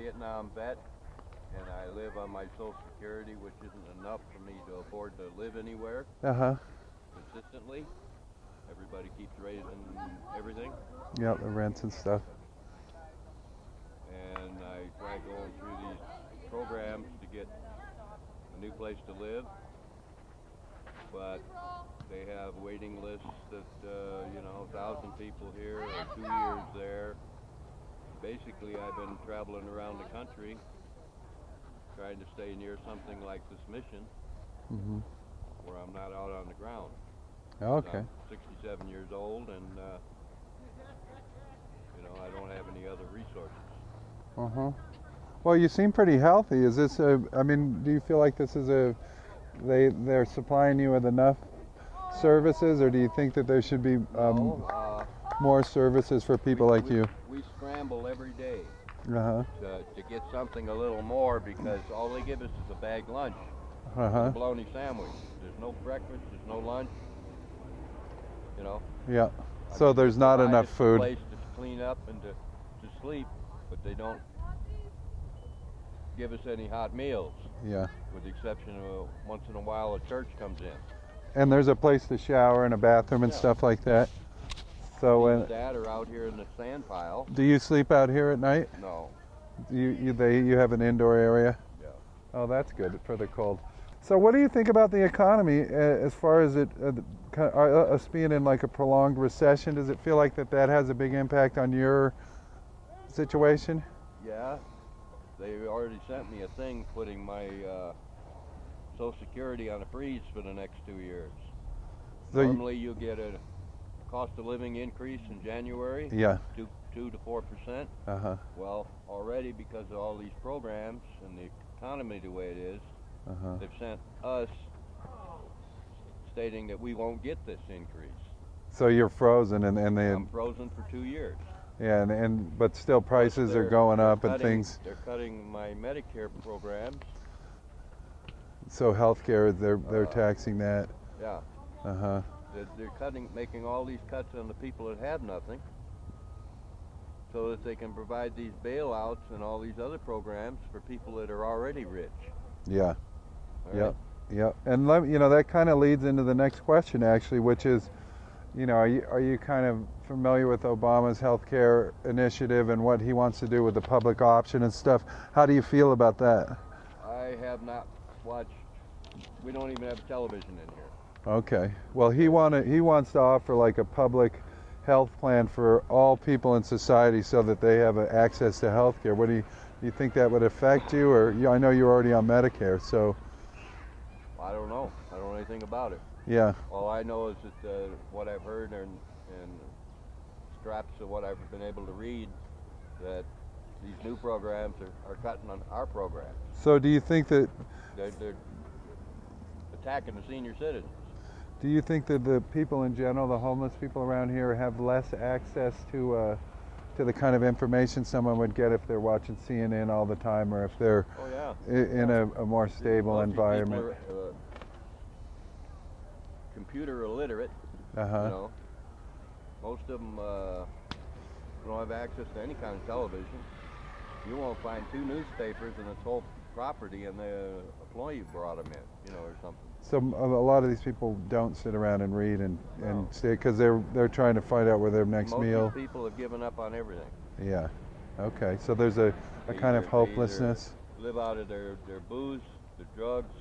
Vietnam vet, and I live on my Social Security, which isn't enough for me to afford to live anywhere consistently. Everybody keeps raising everything. Yeah, the rents and stuff. And I try going through these programs to get a new place to live, but they have waiting lists that, 1,000 people here or 2 years there. Basically, I've been traveling around the country trying to stay near something like this mission where I'm not out on the ground. Okay. I'm 67 years old, and I don't have any other resources. Well, you seem pretty healthy. Is this do you feel like this is they're supplying you with enough services, or do you think that there should be more services for people like you? We scramble every day to get something a little more, because all they give us is a bag lunch, a bologna sandwich. There's no breakfast, there's no lunch. Yeah. So there's not enough food. A place to clean up and to sleep, but they don't give us any hot meals. Yeah. With the exception of once in a while a church comes in. And there's a place to shower and a bathroom and stuff like that. So Dad are out here in the sand pile. Do you sleep out here at night? No. You have an indoor area? Yeah. Oh, that's good for the cold. So what do you think about the economy as far as us being in like a prolonged recession? Does it feel like that has a big impact on your situation? Yeah. They already sent me a thing putting my Social Security on a freeze for the next 2 years. So normally you get a cost of living increase in January. Yeah. 2 to 4%. Well, already because of all these programs and the economy the way it is, they've sent us stating that we won't get this increase. So you're frozen, and I'm frozen for 2 years. Yeah, but still prices are going up and things. They're cutting my Medicare programs. So healthcare, they're taxing that. Yeah. They're making all these cuts on the people that have nothing, so that they can provide these bailouts and all these other programs for people that are already rich. Yeah. Yeah. And that kind of leads into the next question, actually, which is, are you kind of familiar with Obama's healthcare initiative and what he wants to do with the public option and stuff? How do you feel about that? I have not watched. We don't even have television in here. Okay. Well, he wants to offer like a public health plan for all people in society so that they have access to health care. What do you think that would affect you? Or I know you're already on Medicare, so. I don't know. I don't know anything about it. Yeah. All I know is that what I've heard and scraps of what I've been able to read, that these new programs are cutting on our program. So do you think that they're attacking the senior citizens? Do you think that the people in general, the homeless people around here, have less access to the kind of information someone would get if they're watching CNN all the time, or if they're in a more stable environment? People are, computer illiterate. Most of them don't have access to any kind of television. You won't find 2 newspapers in this whole property, and the employee brought them in, or something. So a lot of these people don't sit around and read and stay, because they're trying to find out where their next meal. Most people have given up on everything. Yeah. Okay. So there's a kind of hopelessness. Live out of their booze, their drugs,